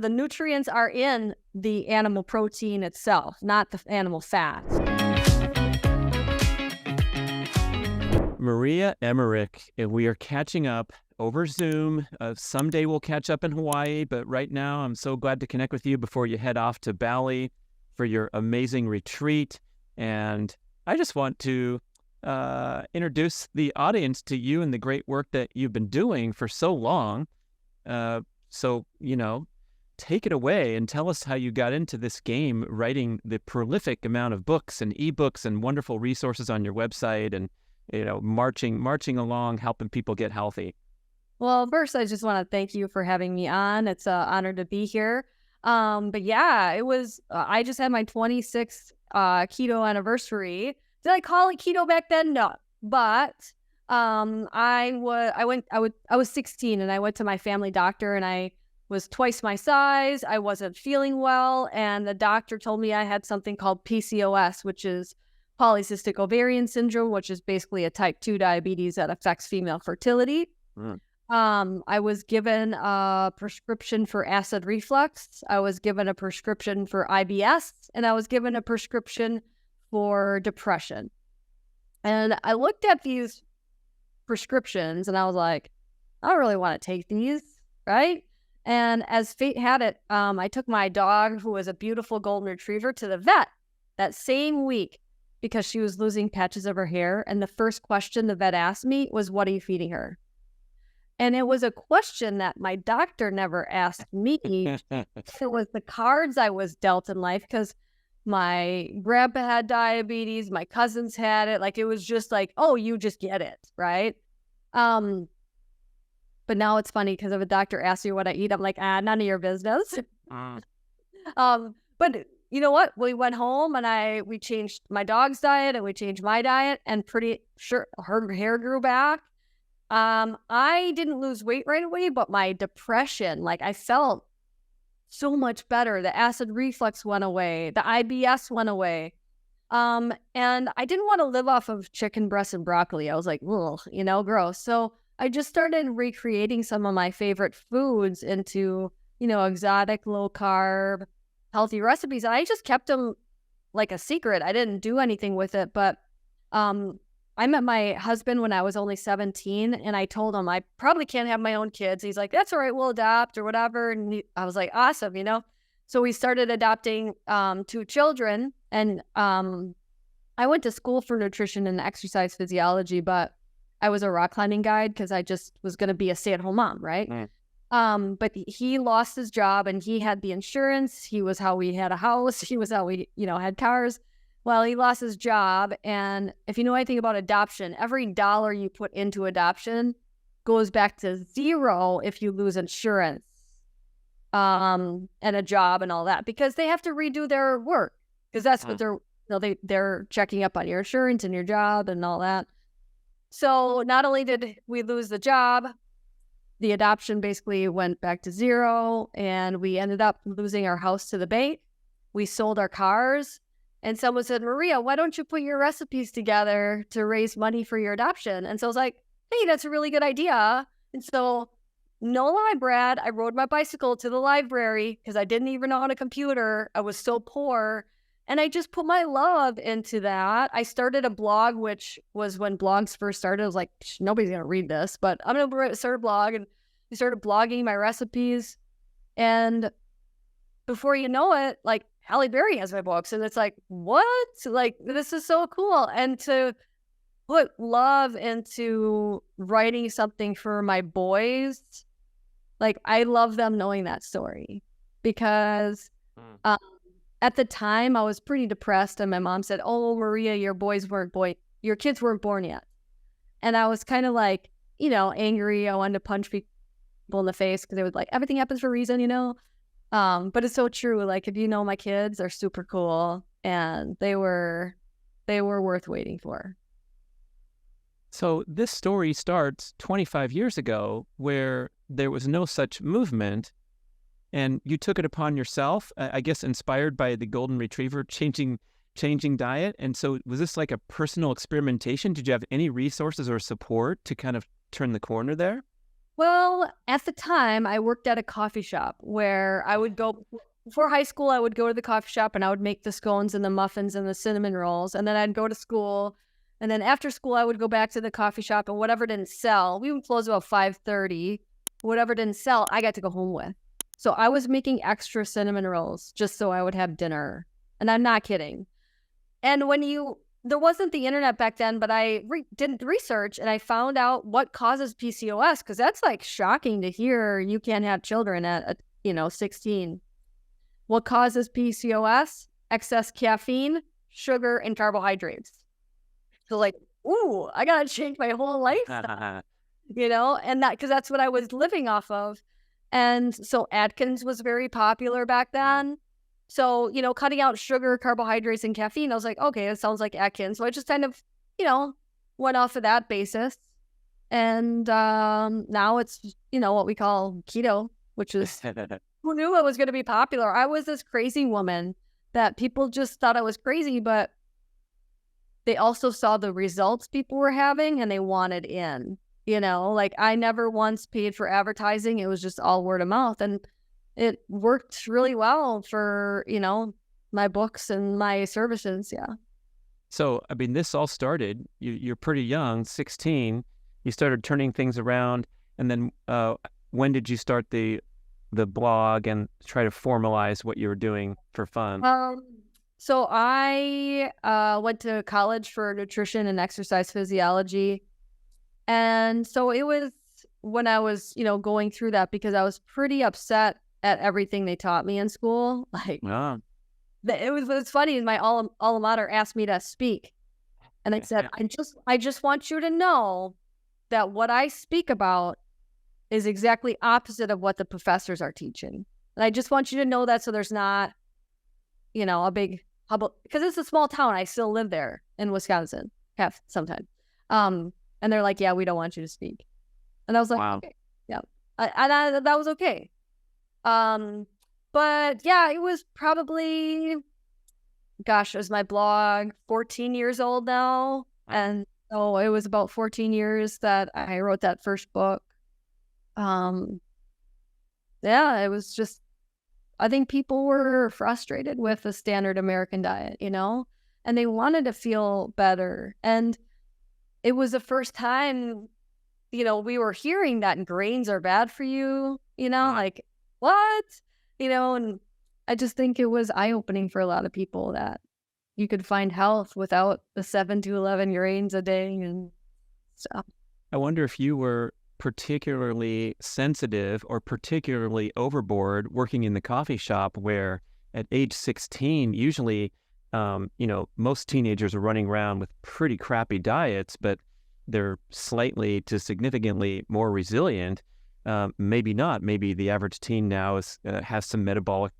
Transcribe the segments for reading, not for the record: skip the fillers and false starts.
The nutrients are in the animal protein itself, not the animal fat. Maria Emmerich, and we are catching up over Zoom. Someday we'll catch up in Hawaii, but right now I'm so glad to connect with you before you head off to Bali for your amazing retreat. And I just want to introduce the audience to you and the great work that you've been doing for so long. Take it away and tell us how you got into this game, writing the prolific amount of books and ebooks and wonderful resources on your website, and marching along, helping people get healthy. Well, first, I just want to thank you for having me on. It's an honor to be here. But yeah, it was. I just had my 26th keto anniversary. Did I call it keto back then? No, but I was 16 and I went to my family doctor and I was twice my size. I wasn't feeling well, and the doctor told me I had something called PCOS, which is polycystic ovarian syndrome, which is basically a type 2 diabetes that affects female fertility. I was given a prescription for acid reflux. I was given a prescription for IBS, and I was given a prescription for depression. And I looked at these prescriptions and I was like, I don't really want to take these, right? And as fate had it, I took my dog, who was a beautiful golden retriever, to the vet that same week because she was losing patches of her hair. And the first question the vet asked me was, what are you feeding her? And it was a question that my doctor never asked me. It was the cards I was dealt in life, because my grandpa had diabetes, my cousins had it. Like, it was just like, oh, you just get it, right? But now it's funny because if a doctor asks you what I eat, I'm like, none of your business. But you know what? We went home and we changed my dog's diet and we changed my diet, and pretty sure her hair grew back. I didn't lose weight right away, but my depression, like, I felt so much better. The acid reflux went away. The IBS went away. And I didn't want to live off of chicken breast and broccoli. I was like, ugh, gross. So I just started recreating some of my favorite foods into, exotic, low carb, healthy recipes. And I just kept them like a secret. I didn't do anything with it. But I met my husband when I was only 17, and I told him I probably can't have my own kids. He's like, that's all right, we'll adopt or whatever. And I was like, awesome, So we started adopting 2 children, and I went to school for nutrition and exercise physiology, but I was a rock climbing guide because I just was going to be a stay-at-home mom, right? But he lost his job, and he had the insurance. He was how we had a house. He was how we, had cars. Well, he lost his job, and if you know anything about adoption, every dollar you put into adoption goes back to zero if you lose insurance and a job and all that, because they have to redo their work, because that's what they're checking up on your insurance and your job and all that. So not only did we lose the job, the adoption basically went back to zero, and we ended up losing our house to the bank. We sold our cars. And someone said, Maria, why don't you put your recipes together to raise money for your adoption? And so I was like, hey, that's a really good idea. And so, no lie, Brad, I rode my bicycle to the library because I didn't even own a computer. I was so poor. And I just put my love into that. I started a blog, which was when blogs first started. I was like, nobody's going to read this, but I'm going to start a blog. And I started blogging my recipes. And before you know it, like, Halle Berry has my books, and it's like, what? Like, this is so cool. And to put love into writing something for my boys, like, I love them knowing that story, because at the time I was pretty depressed, and my mom said, oh, Maria, your kids weren't born yet. And I was kind of like, angry. I wanted to punch people in the face because they was like, everything happens for a reason, But it's so true. Like, if my kids are super cool, and they were worth waiting for. So this story starts 25 years ago, where there was no such movement, and you took it upon yourself, I guess inspired by the golden retriever changing diet. And so was this like a personal experimentation? Did you have any resources or support to kind of turn the corner there? Well, at the time, I worked at a coffee shop where I would go before high school. I would go to the coffee shop and I would make the scones and the muffins and the cinnamon rolls. And then I'd go to school. And then after school, I would go back to the coffee shop and whatever didn't sell, we would close about 5:30. Whatever didn't sell, I got to go home with. So I was making extra cinnamon rolls just so I would have dinner. And I'm not kidding. And there wasn't the internet back then, but I did research and I found out what causes PCOS, because that's like shocking to hear you can't have children at 16. What causes PCOS? Excess caffeine, sugar, and carbohydrates. So like, ooh, I gotta change my whole life, and because that's what I was living off of. And so Atkins was very popular back then. So, cutting out sugar, carbohydrates, and caffeine, I was like, okay, it sounds like Atkins. So I just kind of, went off of that basis. And now it's, what we call keto, which is, who knew it was going to be popular? I was this crazy woman that people just thought I was crazy, but they also saw the results people were having and they wanted in, like I never once paid for advertising. It was just all word of mouth. And it worked really well for, my books and my services. Yeah. So, I mean, this all started, you're pretty young, 16. You started turning things around. And then when did you start the blog and try to formalize what you were doing for fun? So I went to college for nutrition and exercise physiology. And so it was when I was, going through that, because I was pretty upset at everything they taught me in school. Like, it's funny. My alma mater asked me to speak, and I said, I just want you to know that what I speak about is exactly opposite of what the professors are teaching, and I just want you to know that, so there's not, a big hubbub, because it's a small town. I still live there in Wisconsin, have sometime, and they're like, yeah, we don't want you to speak, and I was like, wow. Okay, yeah, that was okay. But yeah, it was probably, is my blog 14 years old now? And so it was about 14 years that I wrote that first book. Yeah, it was just, I think people were frustrated with the standard American diet, and they wanted to feel better. And it was the first time, we were hearing that grains are bad for you, like, what? And I just think it was eye-opening for a lot of people that you could find health without the 7 to 11 grains a day and stuff. I wonder if you were particularly sensitive or particularly overboard working in the coffee shop, where at age 16, usually, most teenagers are running around with pretty crappy diets, but they're slightly to significantly more resilient. Maybe not. Maybe the average teen now has some metabolic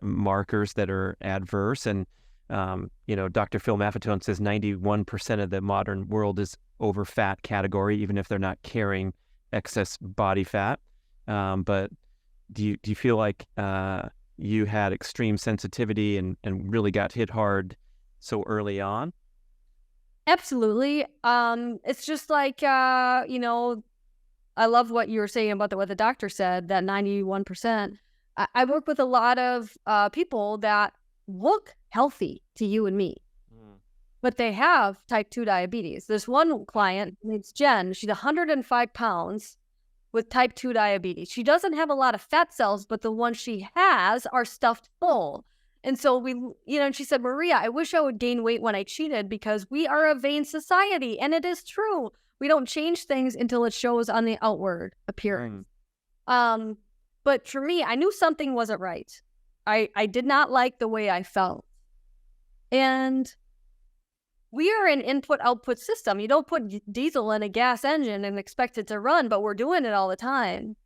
markers that are adverse. And, Dr. Phil Maffetone says 91% of the modern world is over fat category, even if they're not carrying excess body fat. But do you feel like you had extreme sensitivity and really got hit hard so early on? Absolutely. It's just like, I love what you were saying about what the doctor said, that 91%. I work with a lot of people that look healthy to you and me, but they have type 2 diabetes. There's one client, named Jen. She's 105 pounds with type 2 diabetes. She doesn't have a lot of fat cells, but the ones she has are stuffed full. And so and she said, Maria, I wish I would gain weight when I cheated, because we are a vain society. And it is true. We don't change things until it shows on the outward appearance. But for me, I knew something wasn't right. I did not like the way I felt. And we are an input-output system. You don't put diesel in a gas engine and expect it to run, but we're doing it all the time.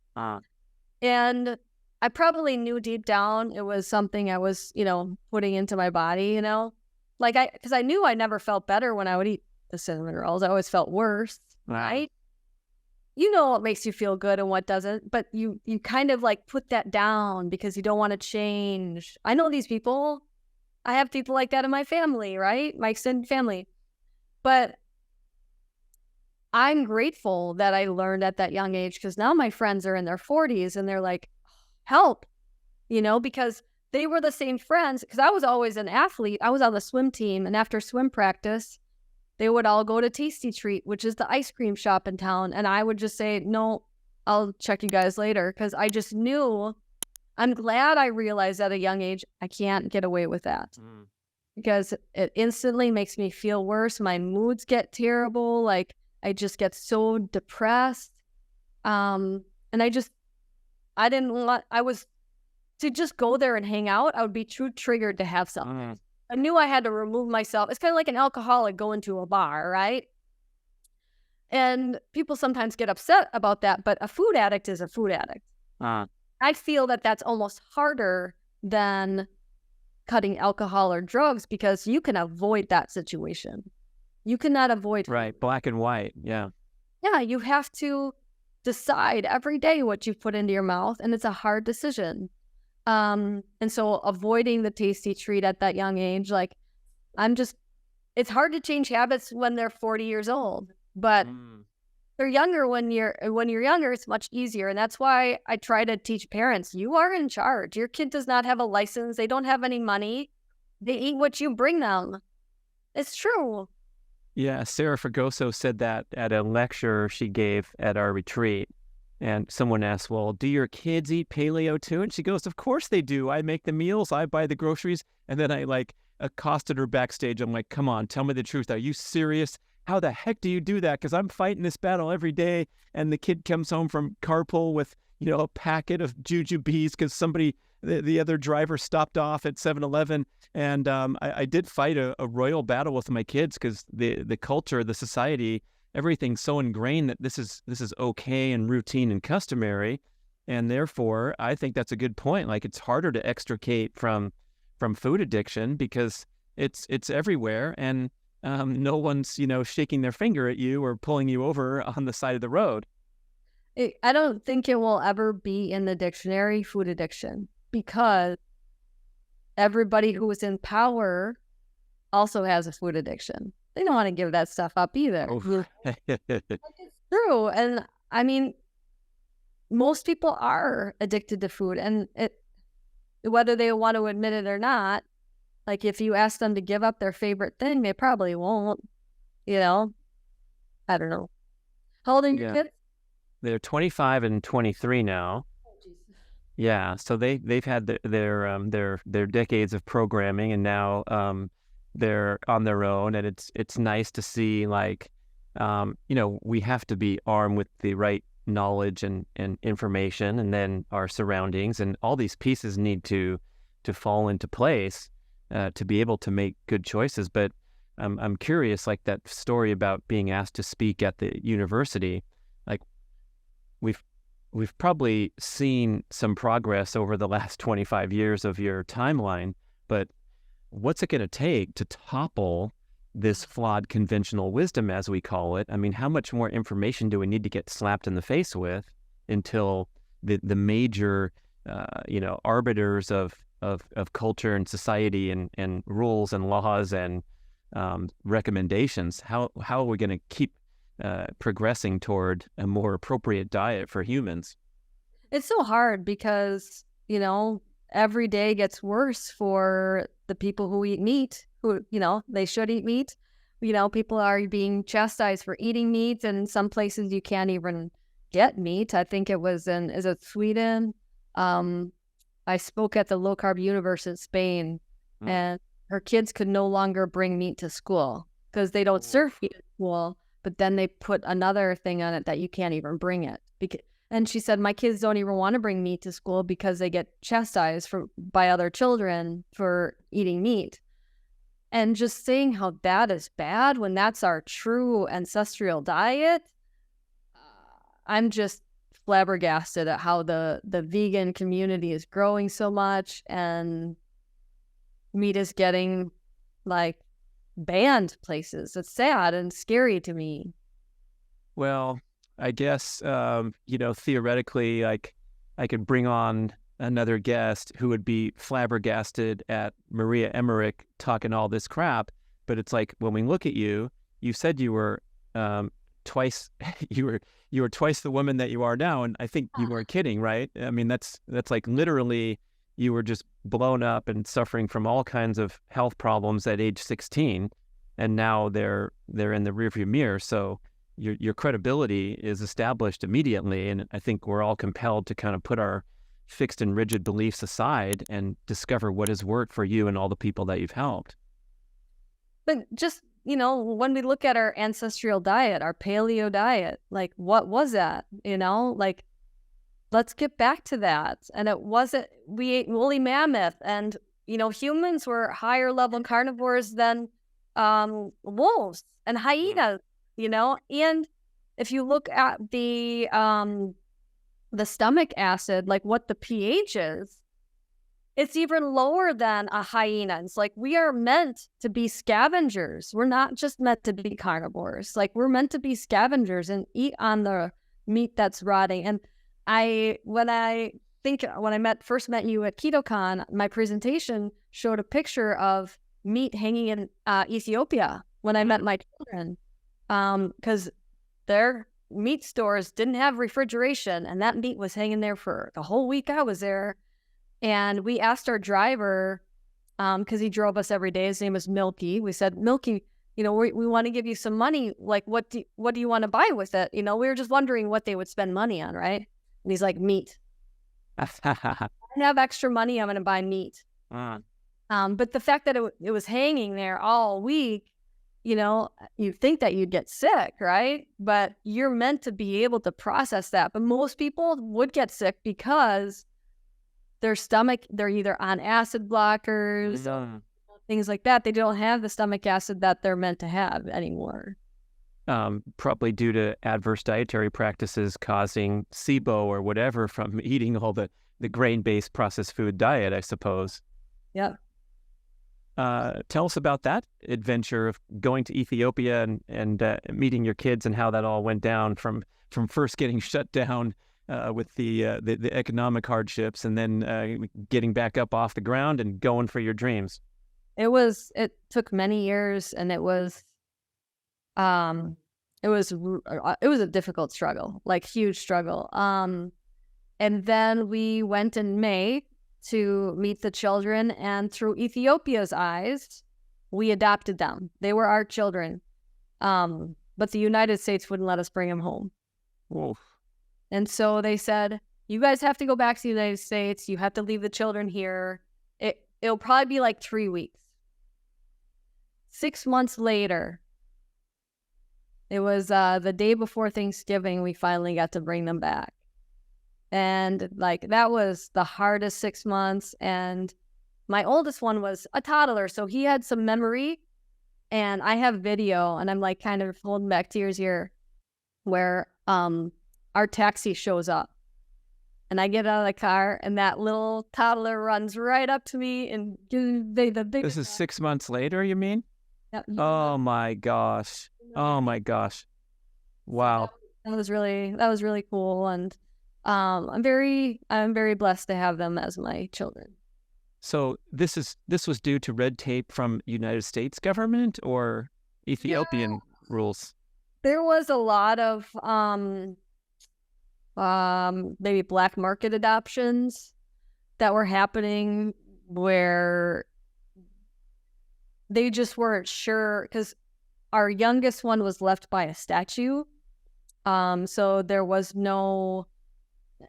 And I probably knew deep down it was something I was, putting into my body, because I knew I never felt better when I would eat the cinnamon rolls. I always felt worse, right? What makes you feel good and what doesn't, but you kind of like put that down because you don't want to change. I know these people. I have people like that in my family, right? My extended family. But I'm grateful that I learned at that young age, because now my friends are in their 40s and they're like, help, because they were the same friends. Because I was always an athlete. I was on the swim team. And after swim practice, they would all go to Tasty Treat, which is the ice cream shop in town. And I would just say, no, I'll check you guys later. Because I just knew, I'm glad I realized at a young age, I can't get away with that. Because it instantly makes me feel worse. My moods get terrible. Like, I just get so depressed. And I was to just go there and hang out. I would be too triggered to have something. I knew I had to remove myself. It's kind of like an alcoholic going to a bar, right? And people sometimes get upset about that, but a food addict is a food addict. I feel that that's almost harder than cutting alcohol or drugs, because you can avoid that situation. You cannot avoid food. Right, black and white, yeah. Yeah, you have to decide every day what you put into your mouth, and it's a hard decision. And so avoiding the Tasty Treat at that young age, like, it's hard to change habits when they're 40 years old, but they're younger. When you're younger, it's much easier. And that's why I try to teach parents, you are in charge. Your kid does not have a license. They don't have any money. They eat what you bring them. It's true. Yeah, Sarah Fragoso said that at a lecture she gave at our retreat. And someone asked, well, do your kids eat paleo too? And she goes, of course they do. I make the meals, I buy the groceries. And then I accosted her backstage. I'm like, come on, tell me the truth. Are you serious? How the heck do you do that? Because I'm fighting this battle every day. And the kid comes home from carpool with, a packet of jujubes because the other driver stopped off at 7-Eleven. And I did fight a royal battle with my kids, because the culture, the society, everything's so ingrained that this is okay and routine and customary. And therefore, I think that's a good point. Like, it's harder to extricate from food addiction because it's everywhere, and no one's, shaking their finger at you or pulling you over on the side of the road. I don't think it will ever be in the dictionary, food addiction, because everybody who is in power also has a food addiction. They don't want to give that stuff up either. Oh. It's true. And I mean, most people are addicted to food, and whether they want to admit it or not, like, if you ask them to give up their favorite thing, they probably won't, I don't know. How old are your kids? They're 25 and 23 now. Oh, geez. Yeah. So they've had their decades of programming, and now, they're on their own, and it's nice to see, like, we have to be armed with the right knowledge and information, and then our surroundings, and all these pieces need to fall into place to be able to make good choices. But I'm curious, like that story about being asked to speak at the university, like, we've probably seen some progress over the last 25 years of your timeline, but what's it going to take to topple this flawed conventional wisdom, as we call it? I mean, how much more information do we need to get slapped in the face with until the major, arbiters of culture and society and rules and laws and recommendations, how are we going to keep progressing toward a more appropriate diet for humans? It's so hard because, every day gets worse for the people who eat meat, who, they should eat meat. People are being chastised for eating meat, and in some places you can't even get meat. I think it was is it Sweden? I spoke at the Low Carb Universe in Spain, and her kids could no longer bring meat to school because they don't serve meat at school, but then they put another thing on it that you can't even bring it. And she said, my kids don't even want to bring meat to school because they get chastised by other children for eating meat. And just saying how that is bad when that's our true ancestral diet, I'm just flabbergasted at how the vegan community is growing so much, and meat is getting, like, banned places. It's sad and scary to me. Well, I guess, theoretically, like, I could bring on another guest who would be flabbergasted at Maria Emmerich talking all this crap. But it's like, when we look at you, you said you were twice you were twice the woman that you are now, and I think you weren't kidding, right? I mean, that's like literally you were just blown up and suffering from all kinds of health problems at age 16, and now they're in the rearview mirror. So your credibility is established immediately, and I think we're all compelled to kind of put our fixed and rigid beliefs aside and discover what has worked for you and all the people that you've helped. But just, when we look at our ancestral diet, our paleo diet, like what was that? Like, let's get back to that. And it wasn't, we ate woolly mammoth, and, humans were higher level carnivores than wolves and hyenas, and if you look at the stomach acid, like what the pH is, it's even lower than a hyena. It's like we are meant to be scavengers. We're not just meant to be carnivores. Like we're meant to be scavengers and eat on the meat that's rotting. And when I first met you at KetoCon, my presentation showed a picture of meat hanging in Ethiopia when I met my children, because their meat stores didn't have refrigeration, and that meat was hanging there for the whole week I was there. And we asked our driver, because he drove us every day, his name was Milky. We said, Milky, we want to give you some money. Like, what do you want to buy with it? We were just wondering what they would spend money on, right? And he's like, meat. I have extra money, I'm going to buy meat. But the fact that it was hanging there all week, you think that you'd get sick, right? But you're meant to be able to process that. But most people would get sick because their stomach, they're either on acid blockers, things like that. They don't have the stomach acid that they're meant to have anymore. Probably due to adverse dietary practices causing SIBO or whatever from eating all the grain-based processed food diet, I suppose. Yeah. Tell us about that adventure of going to Ethiopia and meeting your kids and how that all went down from first getting shut down with the economic hardships, and then getting back up off the ground and going for your dreams. It took many years, and it was a difficult struggle, like huge struggle. And then we went in May to meet the children, and through Ethiopia's eyes, we adopted them. They were our children. But the United States wouldn't let us bring them home. Whoa. And so they said, you guys have to go back to the United States. You have to leave the children here. It'll probably be like 3 weeks. 6 months later, it was the day before Thanksgiving, we finally got to bring them back. And like, that was the hardest 6 months. And my oldest one was a toddler, so he had some memory. And I have video, and I'm like kind of holding back tears here, where our taxi shows up, and I get out of the car, and that little toddler runs right up to me and gives me the biggest. This is 6 months later, you mean? Yep. Oh my gosh. Oh my gosh. Wow. That was really cool, and I'm very blessed to have them as my children. So this was due to red tape from United States government or Ethiopian rules? There was a lot of maybe black market adoptions that were happening, where they just weren't sure, because our youngest one was left by a statue. So there was no,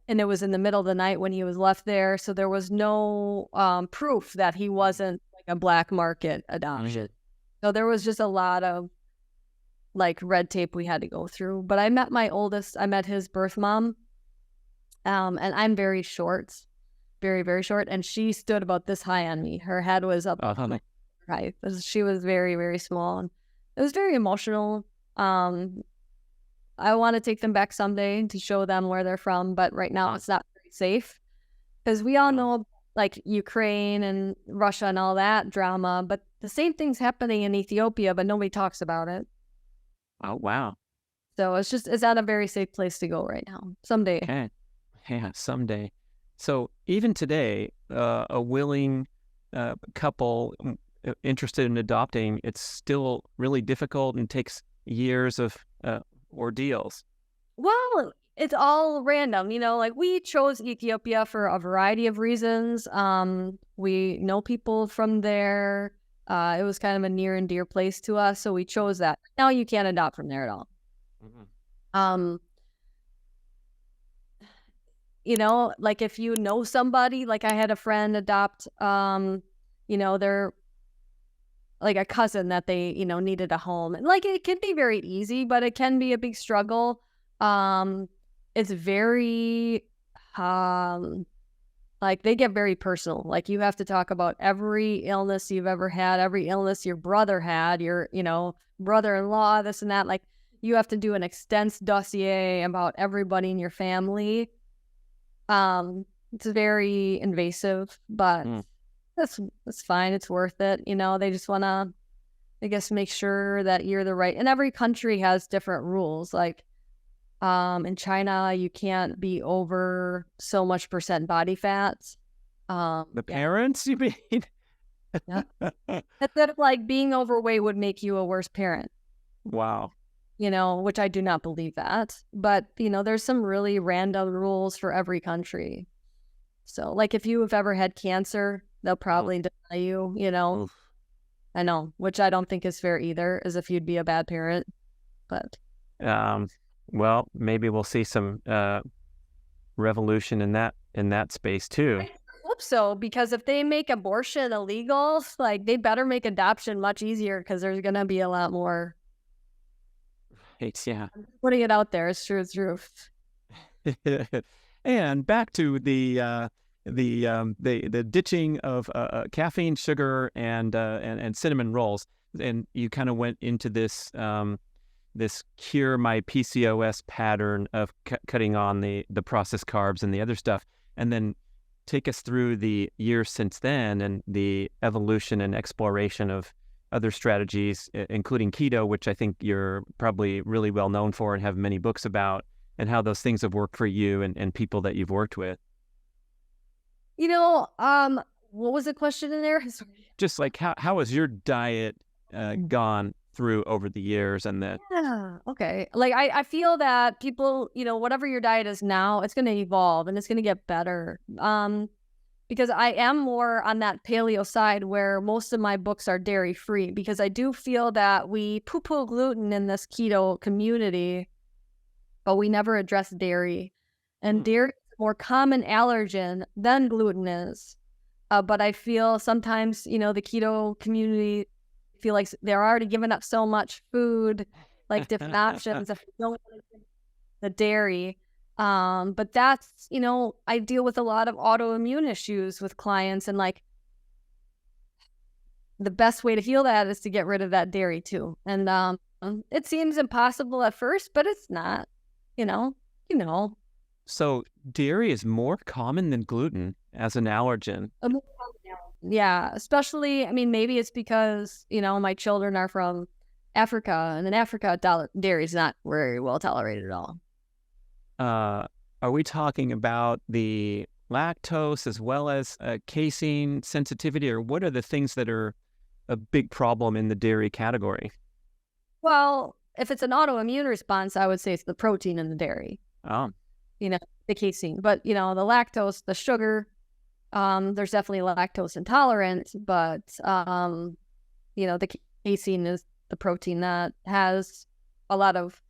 and it was in the middle of the night when he was left there. So there was no proof that he wasn't like a black market adoption. So there was just a lot of like red tape we had to go through. But I met my oldest, I met his birth mom. And I'm very short, very, very short. And she stood about this high on me. Her head was up high. She was very, very small. And it was very emotional. I want to take them back someday to show them where they're from. But right now it's not very safe, because we all know like Ukraine and Russia and all that drama. But the same thing's happening in Ethiopia, but nobody talks about it. Oh, wow. So it's not a very safe place to go right now. Someday. Okay. Yeah, someday. So even today, a willing couple interested in adopting, it's still really difficult and takes years of ordeals? Well, it's all random, like we chose Ethiopia for a variety of reasons. We know people from there. It was kind of a near and dear place to us, so we chose that. Now you can't adopt from there at all. Mhm. Um, like if you know somebody, like I had a friend adopt, they're like a cousin that they, needed a home. And like it can be very easy, but it can be a big struggle. It's very like they get very personal. Like you have to talk about every illness you've ever had, every illness your brother had, your, brother-in-law, this and that. Like you have to do an extensive dossier about everybody in your family. It's very invasive, but Mm. that's fine. It's worth it. They just want to, I guess, make sure that you're the right. And every country has different rules. Like, in China, you can't be over so much percent body fat. The Yeah, parents, you mean? yeah. That like being overweight would make you a worse parent. Wow. Which I do not believe that. But there's some really random rules for every country. So, like, if you have ever had cancer, they'll probably deny you. Oof. I know, which I don't think is fair either, as if you'd be a bad parent. But Well, maybe we'll see some revolution in that space too. I hope so, because if they make abortion illegal, like they better make adoption much easier because there's gonna be a lot more. It's, yeah. Putting it out there, it's true. It's true. And back to the ditching of caffeine, sugar, and cinnamon rolls, and you kind of went into this cure my PCOS pattern of cutting on the processed carbs and the other stuff, and then take us through the years since then and the evolution and exploration of other strategies, including keto, which I think you're probably really well known for and have many books about, and how those things have worked for you and people that you've worked with. What was the question in there? Just like how has your diet gone through over the years, and that Yeah. Okay. Like I feel that people, whatever your diet is now, it's going to evolve and it's going to get better. Because I am more on that paleo side where most of my books are dairy free, because I do feel that we poo-poo gluten in this keto community, but we never address dairy. And dairy is a more common allergen than gluten is. But I feel sometimes, the keto community feel like they're already giving up so much food, like different options if you don't want to drink the dairy. But that's, I deal with a lot of autoimmune issues with clients, and like the best way to heal that is to get rid of that dairy too. And it seems impossible at first, but it's not, you know. So dairy is more common than gluten as an allergen. Yeah, especially, maybe it's because, my children are from Africa, and in Africa, dairy is not very well tolerated at all. Are we talking about the lactose as well as casein sensitivity, or what are the things that are a big problem in the dairy category? Well, if it's an autoimmune response, I would say it's the protein in the dairy, Oh, the casein. But, the lactose, the sugar, there's definitely lactose intolerance, but, the casein is the protein that has a lot of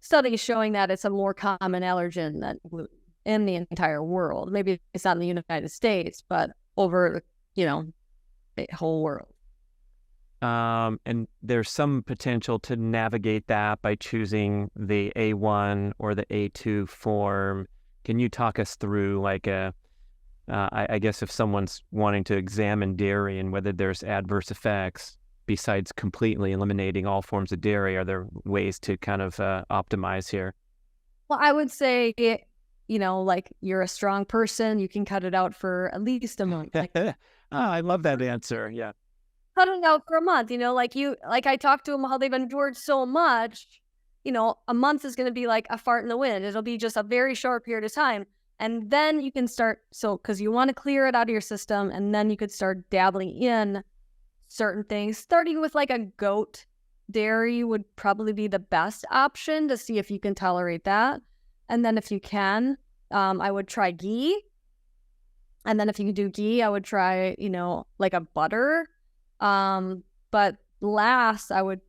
studies showing that it's a more common allergen than gluten in the entire world. Maybe it's not in the United States, but over, the whole world. and there's some potential to navigate that by choosing the A1 or the A2 form. Can you talk us through I guess if someone's wanting to examine dairy and whether there's adverse effects besides completely eliminating all forms of dairy, are there ways to kind of optimize here? Well, I would say, like you're a strong person, you can cut it out for at least a month. I love that answer. Yeah. Cut it out for a month, like I talked to them how they've endured so much, a month is going to be like a fart in the wind. It'll be just a very short period of time. And then you can start, because you want to clear it out of your system, and then you could start dabbling in certain things, starting with like a goat dairy would probably be the best option to see if you can tolerate that. And then if you can, I would try ghee. And then if you can do ghee, I would try, like a butter. But last, I would,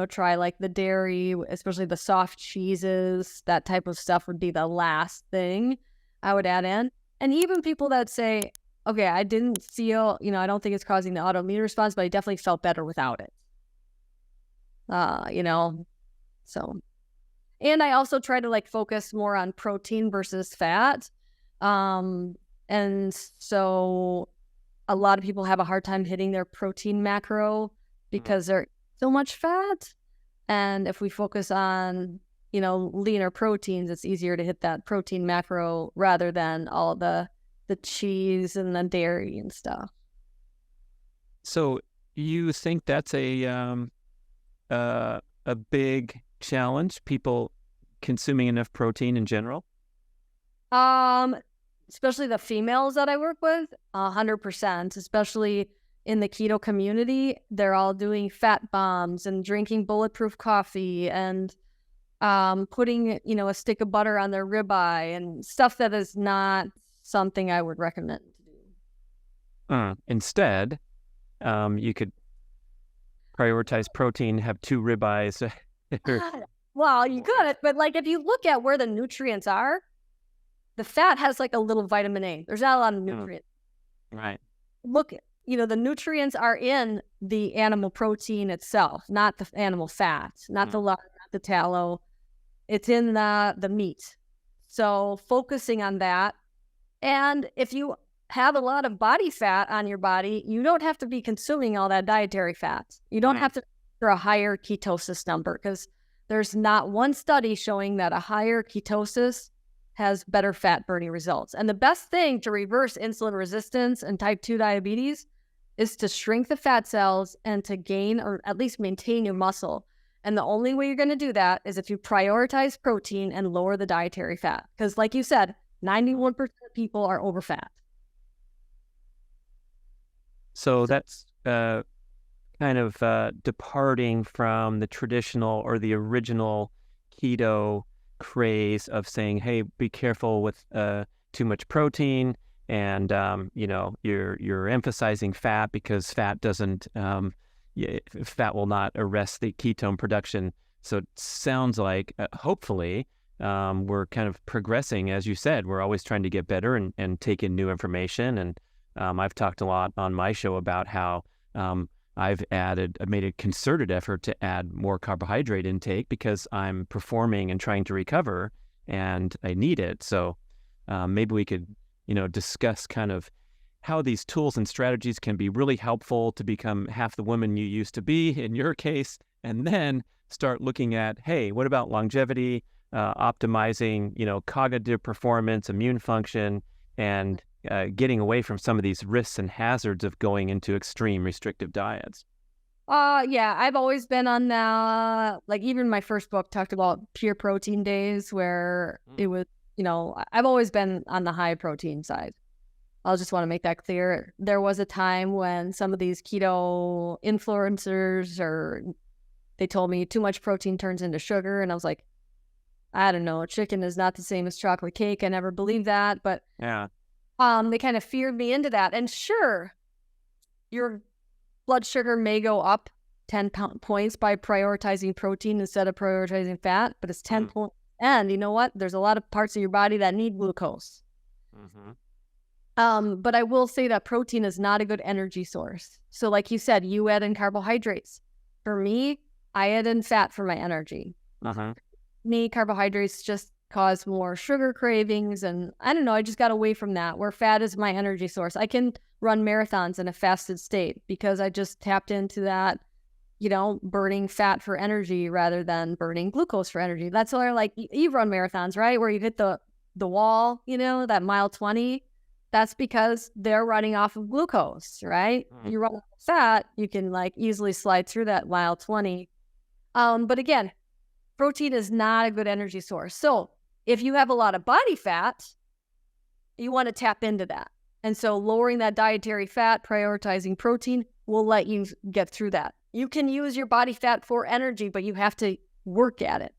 try like the dairy, especially the soft cheeses. That type of stuff would be the last thing I would add in. And even people that say, okay, I didn't feel, I don't think it's causing the autoimmune response, but I definitely felt better without it. So, and I also try to like focus more on protein versus fat. And so a lot of people have a hard time hitting their protein macro because there's so much fat. And if we focus on, leaner proteins, it's easier to hit that protein macro rather than all the cheese and the dairy and stuff. So you think that's a big challenge, people consuming enough protein in general? Especially the females that I work with, 100%, especially in the keto community, they're all doing fat bombs and drinking bulletproof coffee and putting, a stick of butter on their ribeye and stuff that is not something I would recommend to do. Instead, you could prioritize protein, have 2 ribeyes. Well, you could, but like if you look at where the nutrients are, the fat has like a little vitamin A. There's not a lot of nutrients. Right. Look, the nutrients are in the animal protein itself, not the animal fat, not the lard, not the tallow. It's in the meat. So focusing on that. And if you have a lot of body fat on your body, you don't have to be consuming all that dietary fat. You don't have to for a higher ketosis number because there's not one study showing that a higher ketosis has better fat burning results. And the best thing to reverse insulin resistance and type 2 diabetes is to shrink the fat cells and to gain or at least maintain your muscle. And the only way you're going to do that is if you prioritize protein and lower the dietary fat. Because like you said, 91% of people are over fat. So that's kind of departing from the traditional or the original keto craze of saying, hey, be careful with too much protein, and you're emphasizing fat because fat doesn't fat will not arrest the ketone production. So it sounds like hopefully we're kind of progressing. As you said, we're always trying to get better and take in new information. And I've talked a lot on my show about how I've made a concerted effort to add more carbohydrate intake because I'm performing and trying to recover and I need it. So maybe we could, discuss kind of how these tools and strategies can be really helpful to become half the woman you used to be in your case, and then start looking at, hey, what about longevity, optimizing, cognitive performance, immune function, and getting away from some of these risks and hazards of going into extreme restrictive diets. Yeah, I've always been on that. Like even my first book talked about pure protein days where it was, I've always been on the high protein side. I'll just want to make that clear. There was a time when some of these keto influencers they told me too much protein turns into sugar. And I was like, I don't know, chicken is not the same as chocolate cake. I never believed that, but yeah. They kind of feared me into that. And sure, your blood sugar may go up 10 points by prioritizing protein instead of prioritizing fat, but it's 10 points. And you know what? There's a lot of parts of your body that need glucose. But I will say that protein is not a good energy source. So like you said, you add in carbohydrates. For me, I add in fat for my energy. Me, carbohydrates just cause more sugar cravings, and I don't know, I just got away from that, where fat is my energy source. I can run marathons in a fasted state because I just tapped into that, burning fat for energy rather than burning glucose for energy. That's why, like, you run marathons, right? Where you hit the wall, that mile 20. That's because they're running off of glucose, right? You run off of fat, you can like easily slide through that mile 20. But again, protein is not a good energy source. So if you have a lot of body fat, you want to tap into that. And so lowering that dietary fat, prioritizing protein will let you get through that. You can use your body fat for energy, but you have to work at it.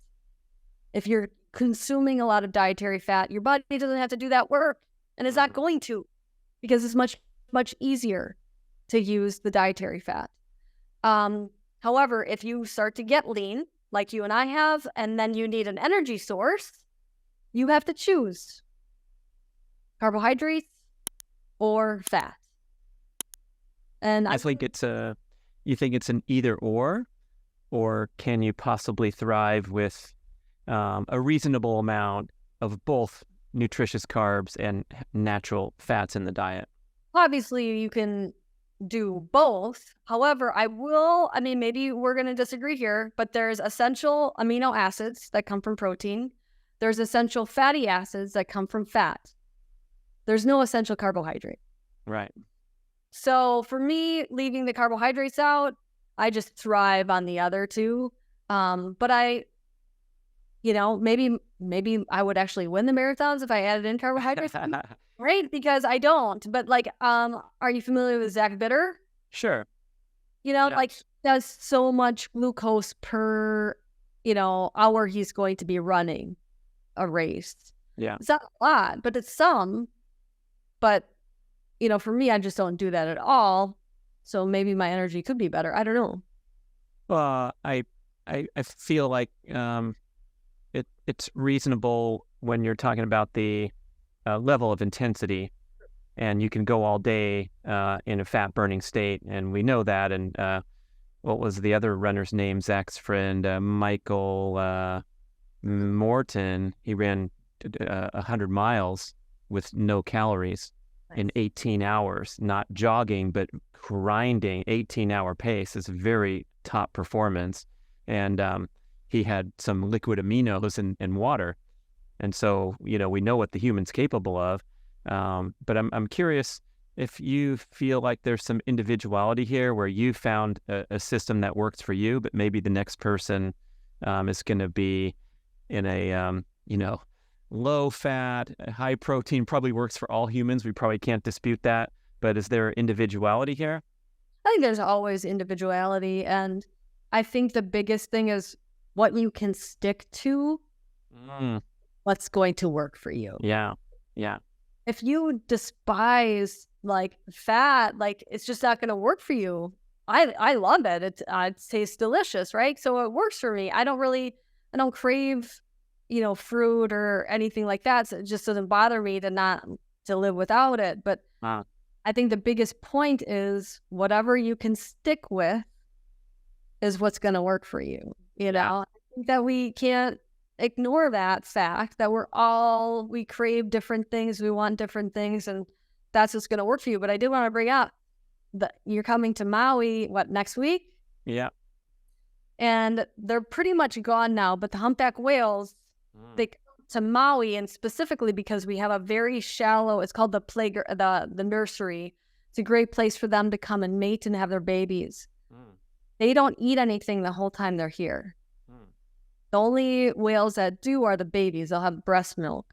If you're consuming a lot of dietary fat, your body doesn't have to do that work, and it's not going to, because it's much, much easier to use the dietary fat. However, if you start to get lean, like you and I have, and then you need an energy source, you have to choose carbohydrates or fat. And I think you think it's an either or can you possibly thrive with a reasonable amount of both nutritious carbs and natural fats in the diet? obviously you can do both. However, maybe we're going to disagree here, but there's essential amino acids that come from protein. There's essential fatty acids that come from fat. There's no essential carbohydrate. Right. So for me, leaving the carbohydrates out, I just thrive on the other two. But maybe I would actually win the marathons if I added in carbohydrates. Right? Because I don't. But are you familiar with Zach Bitter? Sure. He does so much glucose per, hour he's going to be running a race. Yeah. It's not a lot, but it's some. But, for me, I just don't do that at all. So maybe my energy could be better. I don't know. Well, I feel like it's reasonable when you're talking about the level of intensity, and you can go all day in a fat burning state, and we know that. And what was the other runner's name? Zach's friend, Michael Morton. He ran 100 miles with no calories in 18 hours, not jogging, but grinding. 18-hour pace is very top performance. And he had some liquid aminos in water. And so, we know what the human's capable of. But I'm curious if you feel like there's some individuality here where you found a system that works for you, but maybe the next person is going to be in a, low fat, high protein, probably works for all humans. We probably can't dispute that. But is there individuality here? I think there's always individuality. And I think the biggest thing is what you can stick to, what's going to work for you. Yeah. Yeah. If you despise fat, it's just not going to work for you. I love it. It tastes delicious, right? So it works for me. I don't crave, fruit or anything like that. So it just doesn't bother me to live without it. But I think the biggest point is whatever you can stick with is what's going to work for you. I think that we can't ignore that fact that we crave different things. We want different things, and that's what's going to work for you. But I do want to bring up that you're coming to Maui, next week? Yeah. And they're pretty much gone now, but the humpback whales, they come to Maui, and specifically because we have a very shallow, it's called the nursery. It's a great place for them to come and mate and have their babies. They don't eat anything the whole time they're here. The only whales that do are the babies. They'll have breast milk.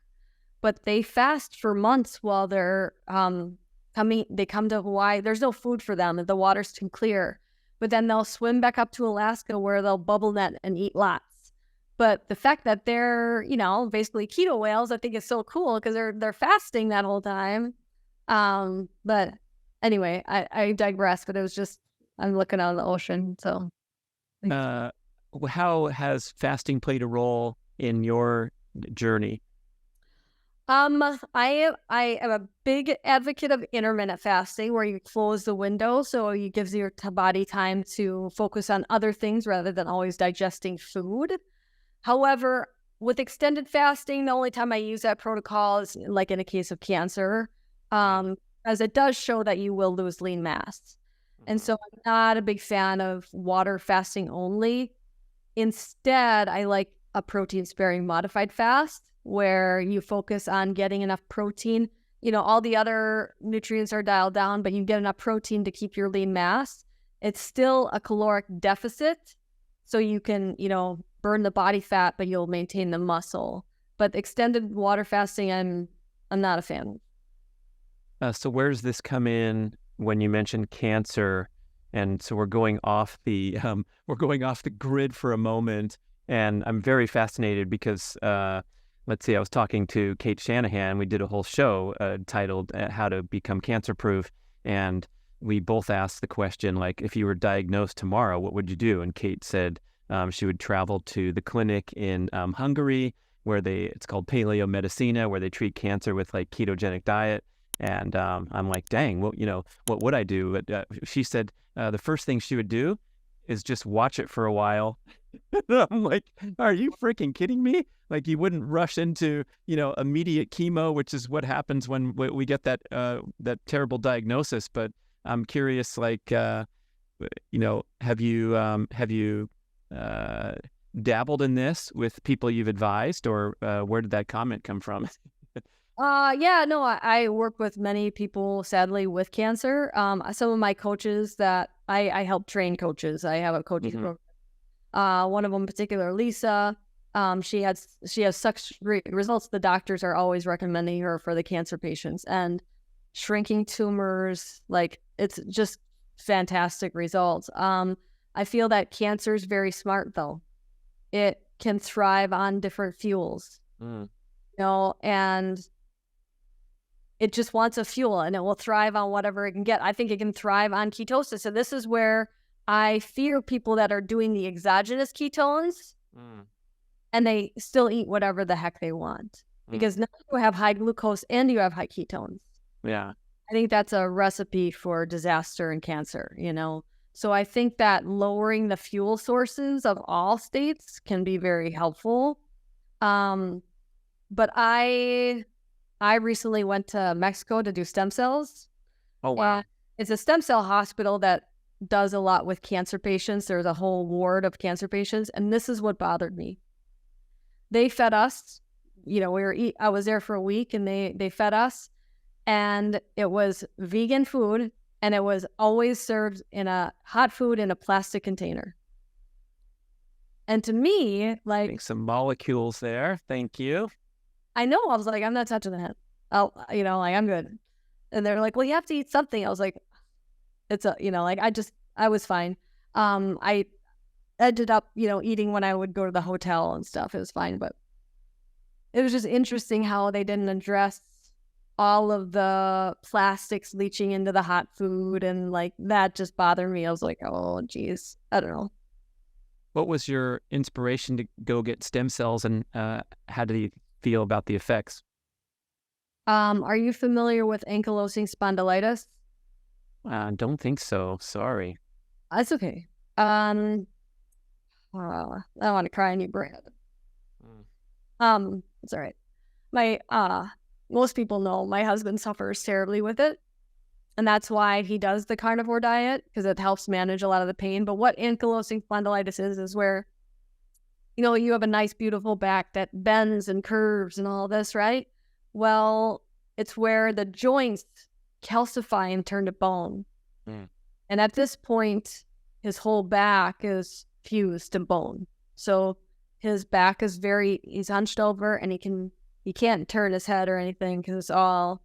But they fast for months while they're they come to Hawaii. There's no food for them. The water's too clear. But then they'll swim back up to Alaska where they'll bubble net and eat lots. But the fact that they're, basically keto whales, I think is so cool because they're fasting that whole time. But anyway, I digress. But it was just, I'm looking out of the ocean. So how has fasting played a role in your journey? I am a big advocate of intermittent fasting, where you close the window so it gives your body time to focus on other things rather than always digesting food. However, with extended fasting, the only time I use that protocol is like in a case of cancer, as it does show that you will lose lean mass. And so I'm not a big fan of water fasting only. Instead, I like a protein-sparing modified fast where you focus on getting enough protein. All the other nutrients are dialed down, but you get enough protein to keep your lean mass. It's still a caloric deficit, so you can, burn the body fat, but you'll maintain the muscle. But extended water fasting, I'm not a fan. So where does this come in when you mentioned cancer And so we're going off the grid for a moment, and I'm very fascinated because let's see, I was talking to Kate Shanahan. We did a whole show titled "How to Become Cancer Proof," and we both asked the question, like, if you were diagnosed tomorrow, what would you do? And Kate said she would travel to the clinic in Hungary, where it's called Paleo Medicina, where they treat cancer with like ketogenic diet. And I'm like, dang, well, what would I do? But she said the first thing she would do is just watch it for a while. I'm like, are you freaking kidding me? Like, you wouldn't rush into, immediate chemo, which is what happens when we get that terrible diagnosis. But I'm curious, like, have you dabbled in this with people you've advised, or where did that comment come from? Yeah, no, I work with many people, sadly, with cancer. Some of my coaches that I help train coaches. I have a coaching program. One of them in particular, Lisa, she has such great results. The doctors are always recommending her for the cancer patients, and shrinking tumors, like, it's just fantastic results. I feel that cancer is very smart, though. It can thrive on different fuels, and it just wants a fuel, and it will thrive on whatever it can get. I think it can thrive on ketosis. So this is where I fear people that are doing the exogenous ketones and they still eat whatever the heck they want, because now you have high glucose and you have high ketones. Yeah. I think that's a recipe for disaster and cancer, So I think that lowering the fuel sources of all states can be very helpful. But I recently went to Mexico to do stem cells. Oh, wow. It's a stem cell hospital that does a lot with cancer patients. There's a whole ward of cancer patients. And this is what bothered me. They fed us, I was there for a week, and they fed us, and it was vegan food, and it was always served in a hot food in a plastic container. And to me, like, some molecules there. Thank you. I know. I was like, I'm not touching that. I'm good. And they're like, well, you have to eat something. I was like, I was fine. I ended up, eating when I would go to the hotel and stuff. It was fine. But it was just interesting how they didn't address all of the plastics leaching into the hot food. And like, that just bothered me. I was like, oh, geez, I don't know. What was your inspiration to go get stem cells, and how did you feel about the effects? Are you familiar with ankylosing spondylitis? Don't think so. Sorry. That's okay. I don't want to cry on you, B.rad. It's all right. My most people know my husband suffers terribly with it, and that's why he does the carnivore diet, because it helps manage a lot of the pain. But what ankylosing spondylitis is where, you have a nice, beautiful back that bends and curves and all this, right? Well, it's where the joints calcify and turn to bone. And at this point, his whole back is fused to bone. So his back is he's hunched over, and he can't turn his head or anything, because it's all,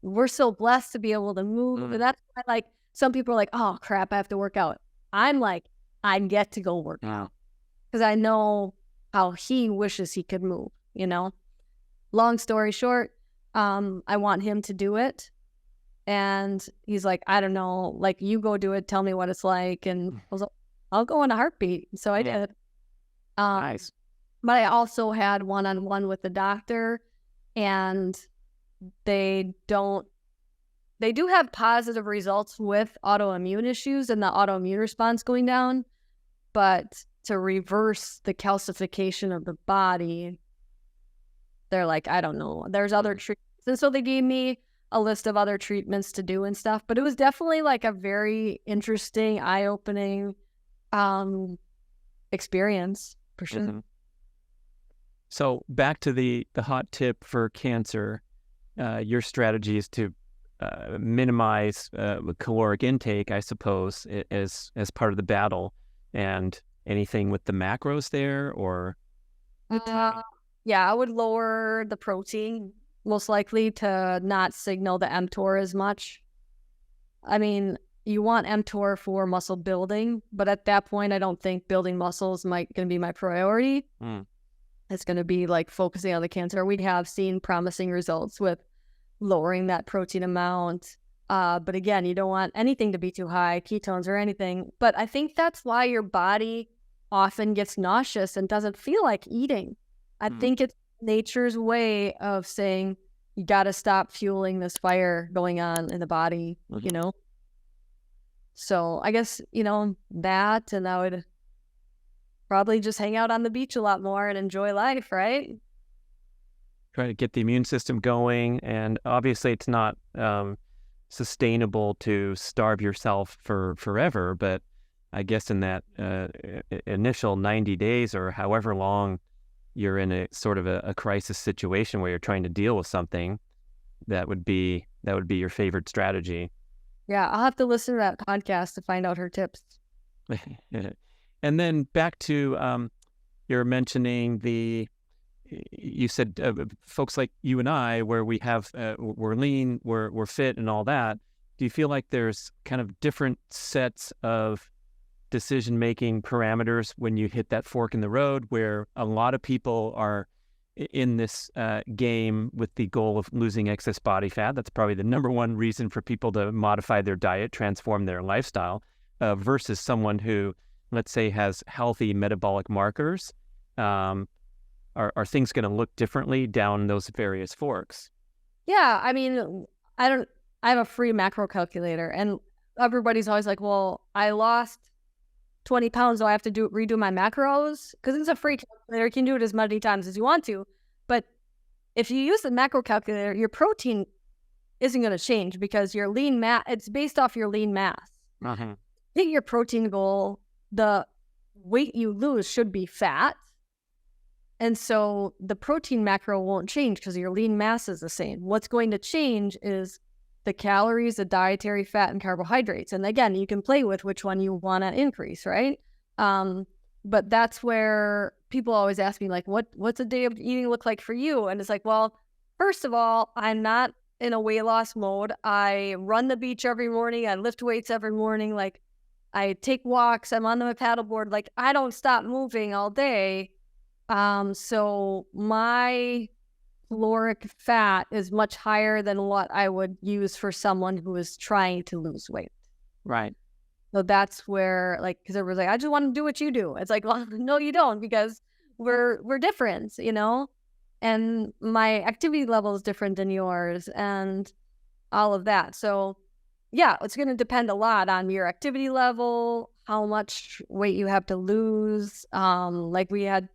we're so blessed to be able to move. And that's why, like, some people are like, oh crap, I have to work out. I'm like, I get to go work out, because I know how he wishes he could move, Long story short, I want him to do it. And he's like, I don't know, like, you go do it. Tell me what it's like. And I was like, I'll go in a heartbeat. So I did. Nice. But I also had one-on-one with the doctor, and they do have positive results with autoimmune issues and the autoimmune response going down. But to reverse the calcification of the body, they're like, I don't know. There's other treatments. And so they gave me a list of other treatments to do and stuff. But it was definitely like a very interesting, eye-opening experience, for sure. So back to the hot tip for cancer. Your strategy is to minimize caloric intake, I suppose, as part of the battle. And anything with the macros there, or? Yeah, I would lower the protein, most likely, to not signal the mTOR as much. I mean, you want mTOR for muscle building, but at that point, I don't think building muscles going to be my priority. It's going to be like focusing on the cancer. We have seen promising results with lowering that protein amount. But again, you don't want anything to be too high, ketones or anything. But I think that's why your body often gets nauseous and doesn't feel like eating. I think it's nature's way of saying, you got to stop fueling this fire going on in the body, you know? So I guess, you know, that, and I would probably just hang out on the beach a lot more and enjoy life, right? Try to get the immune system going. And obviously it's not sustainable to starve yourself for forever, but I guess in that initial 90 days or however long you're in a sort of a crisis situation where you're trying to deal with something, that would be your favorite strategy. Yeah, I'll have to listen to that podcast to find out her tips. And then back to you're mentioning you said folks like you and I, where we have we're lean, we're fit, and all that. Do you feel like there's kind of different sets of decision-making parameters when you hit that fork in the road, where a lot of people are in this game with the goal of losing excess body fat? That's probably the number one reason for people to modify their diet, transform their lifestyle, versus someone who, let's say, has healthy metabolic markers. Are things going to look differently down those various forks? Yeah, I mean, I have a free macro calculator, and everybody's always like, well, I lost 20 pounds, so I have to redo my macros? Because it's a free calculator. You can do it as many times as you want to. But if you use the macro calculator, your protein isn't going to change, because your lean mass, it's based off your lean mass. Hit your protein goal, the weight you lose should be fat. And so the protein macro won't change because your lean mass is the same. What's going to change is the calories, the dietary fat, and carbohydrates. And again, you can play with which one you want to increase, right? But that's where people always ask me, like, what's a day of eating look like for you? And it's like, well, first of all, I'm not in a weight loss mode. I run the beach every morning. I lift weights every morning. Like, I take walks. I'm on the paddleboard. Like, I don't stop moving all day. So my caloric fat is much higher than what I would use for someone who is trying to lose weight. Right. So that's where, like, because everyone's like, I just want to do what you do. It's like, well, no, you don't, because we're different, you know? And my activity level is different than yours and all of that. So yeah, it's going to depend a lot on your activity level, how much weight you have to lose. Like we had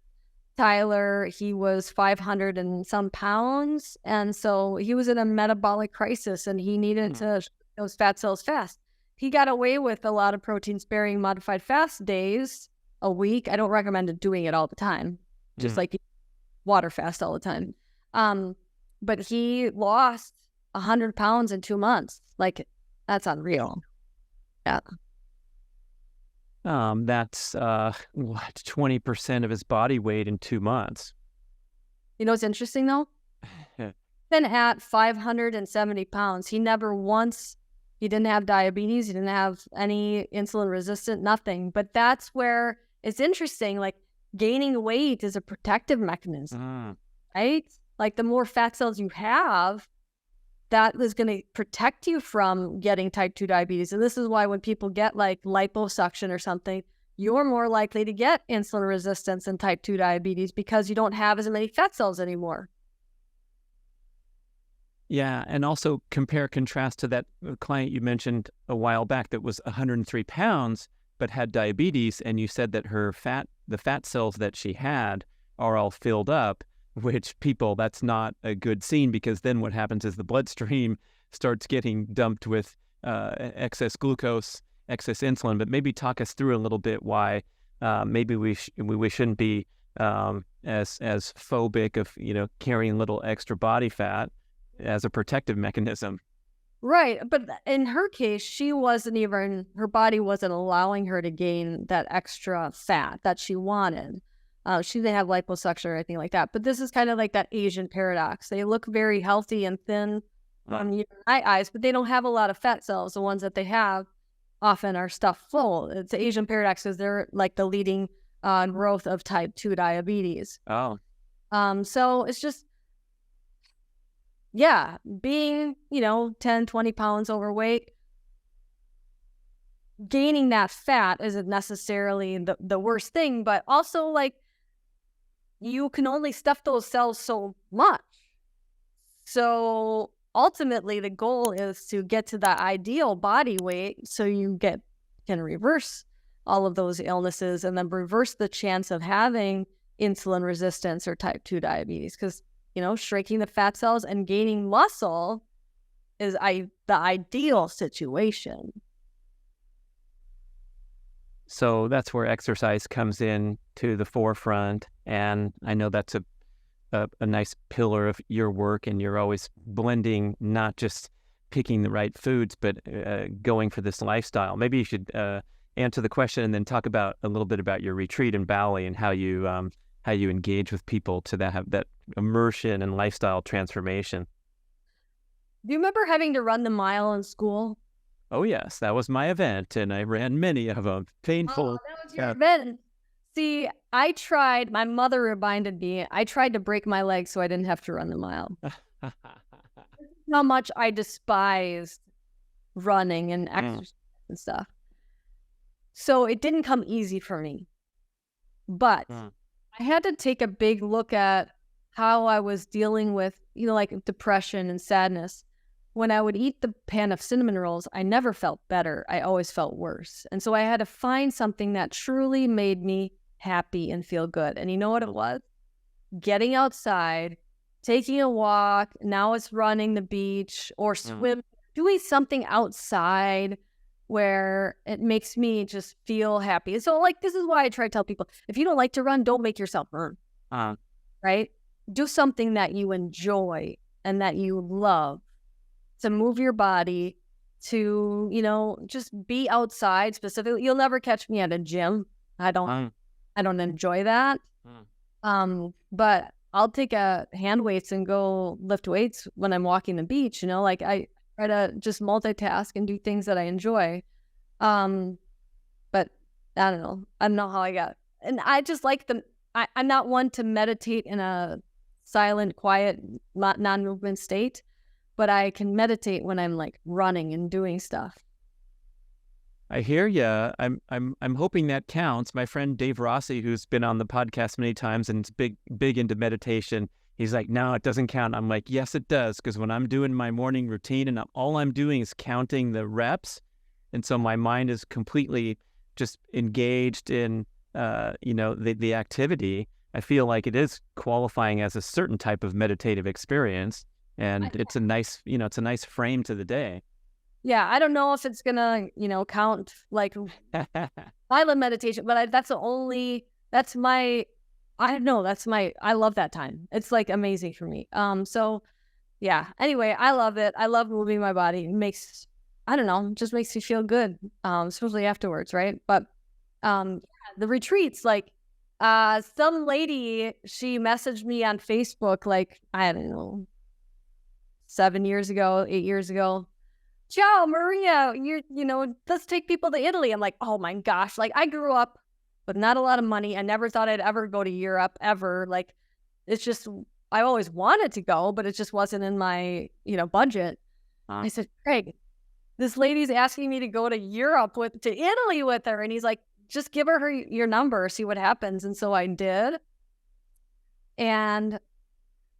Tyler, he was 500 and some pounds. And so he was in a metabolic crisis and he needed to those fat cells fast. He got away with a lot of protein sparing modified fast days a week. I don't recommend doing it all the time, just like water fast all the time. But he lost 100 pounds in 2 months. Like, that's unreal. Yeah. That's 20% of his body weight in 2 months. You know what's interesting though? Been at 570 pounds. He never once, he didn't have diabetes. He didn't have any insulin resistant, nothing. But that's where it's interesting. Like, gaining weight is a protective mechanism, right? Like, the more fat cells you have, that is going to protect you from getting type 2 diabetes. And this is why when people get like liposuction or something, you're more likely to get insulin resistance and type 2 diabetes because you don't have as many fat cells anymore. Yeah, and also compare contrast to that client you mentioned a while back that was 103 pounds but had diabetes, and you said that the fat cells that she had are all filled up. Which people, that's not a good scene, because then what happens is the bloodstream starts getting dumped with excess glucose, excess insulin. But maybe talk us through a little bit why maybe we shouldn't be as phobic of, you know, carrying a little extra body fat as a protective mechanism. Right. But in her case, her body wasn't allowing her to gain that extra fat that she wanted. She didn't have liposuction or anything like that. But this is kind of like that Asian paradox. They look very healthy and thin from my eyes, but they don't have a lot of fat cells, the ones that they have. often are stuffed full. It's the Asian paradox because they're like the leading growth of type 2 diabetes. Oh, So it's just, yeah, being, 10, 20 pounds overweight, gaining that fat isn't necessarily the worst thing, but also like you can only stuff those cells so much. So ultimately the goal is to get to that ideal body weight so you can reverse all of those illnesses and then reverse the chance of having insulin resistance or type 2 diabetes. Because, shrinking the fat cells and gaining muscle is the ideal situation. so that's where exercise comes in to the forefront. And I know that's a nice pillar of your work, and you're always blending, not just picking the right foods, but going for this lifestyle. Maybe you should answer the question and then talk about a little bit about your retreat in Bali and how you engage with people to have that immersion and lifestyle transformation. Do you remember having to run the mile in school? Oh yes, that was my event, and I ran many of them. Painful. Oh, that was your event. See, my mother reminded me, I tried to break my leg so I didn't have to run the mile. How much I despised running and exercise and stuff. So it didn't come easy for me. But I had to take a big look at how I was dealing with, like depression and sadness. When I would eat the pan of cinnamon rolls, I never felt better. I always felt worse. And so I had to find something that truly made me happy and feel good. And you know what it was? Getting outside, taking a walk. Now it's running the beach or swim, doing something outside where it makes me just feel happy. So like, this is why I try to tell people, if you don't like to run, don't make yourself run, right? Do something that you enjoy and that you love, to move your body, to, just be outside specifically. You'll never catch me at a gym. I don't enjoy that. But I'll take hand weights and go lift weights when I'm walking the beach, like I try to just multitask and do things that I enjoy. But I don't know. I don't know how I got, and I just like I'm not one to meditate in a silent, quiet, non-movement state, but I can meditate when I'm like running and doing stuff. I hear ya. I'm hoping that counts. My friend Dave Rossi, who's been on the podcast many times and is big into meditation, he's like, no, it doesn't count. I'm like, yes, it does, because when I'm doing my morning routine and all I'm doing is counting the reps, and so my mind is completely just engaged in the activity. I feel like it is qualifying as a certain type of meditative experience, and it's a nice frame to the day. Yeah, I don't know if it's gonna, count like silent meditation, but I love that time. It's like amazing for me. So yeah, anyway, I love it. I love moving my body. It just makes me feel good, especially afterwards, right? But the retreats, like some lady, she messaged me on Facebook, like, I don't know, 8 years ago. Ciao, Maria, let's take people to Italy. I'm like, oh my gosh, like I grew up with not a lot of money. I never thought I'd ever go to Europe ever. Like, it's just, I always wanted to go, but it just wasn't in my, budget. I said, Craig, this lady's asking me to go to to Italy with her. And he's like, just give her your number, see what happens. And so I did. And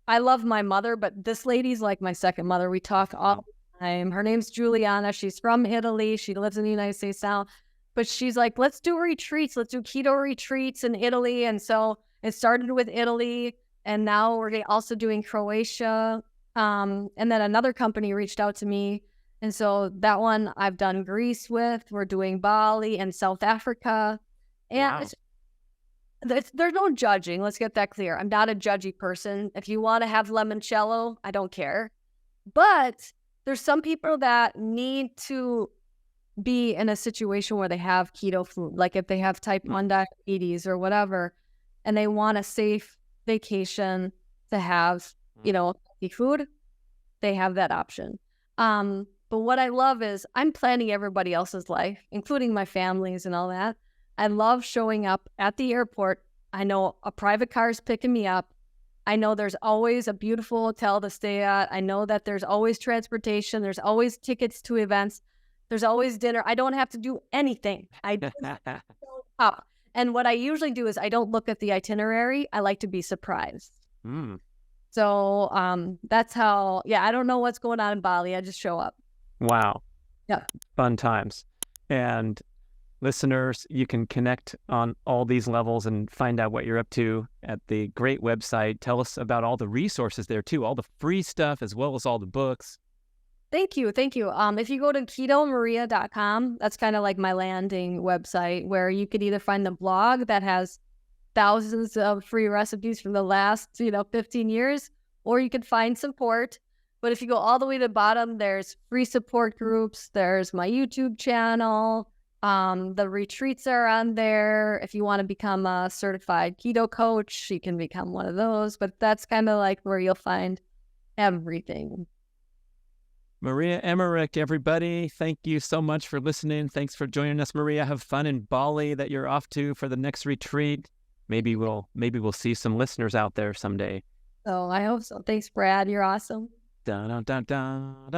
I love my mother, but this lady's like my second mother. We talk all the time. Her name's Juliana. She's from Italy. She lives in the United States now. But she's like, let's do retreats. Let's do keto retreats in Italy. And so it started with Italy. And now we're also doing Croatia. And then another company reached out to me. And so that one I've done Greece with. We're doing Bali and South Africa. And there's no judging. Let's get that clear. I'm not a judgy person. If you want to have limoncello, I don't care. But there's some people that need to be in a situation where they have keto food, like if they have type 1 diabetes or whatever, and they want a safe vacation to have, healthy food, they have that option. But But what I love is I'm planning everybody else's life, including my families and all that. I love showing up at the airport. I know a private car is picking me up. I know there's always a beautiful hotel to stay at. I know that there's always transportation. There's always tickets to events. There's always dinner. I don't have to do anything. I just show up. And what I usually do is I don't look at the itinerary. I like to be surprised. Mm. So that's how, I don't know what's going on in Bali. I just show up. Wow. Yeah. Fun times. And listeners, you can connect on all these levels and find out what you're up to at the great website. Tell us about all the resources there too, all the free stuff as well as all the books. Thank you. Thank you. If you go to ketomaria.com, that's kind of like my landing website where you could either find the blog that has thousands of free recipes from the last, 15 years, or you could find support. But if you go all the way to the bottom, there's free support groups. There's my YouTube channel. The retreats are on there. If you want to become a certified keto coach, you can become one of those. But that's kind of like where you'll find everything. Maria Emmerich, everybody, thank you so much for listening. Thanks for joining us, Maria. Have fun in Bali that you're off to for the next retreat. Maybe we'll see some listeners out there someday. So I hope so. Thanks, Brad. You're awesome. Dun, dun, dun, dun.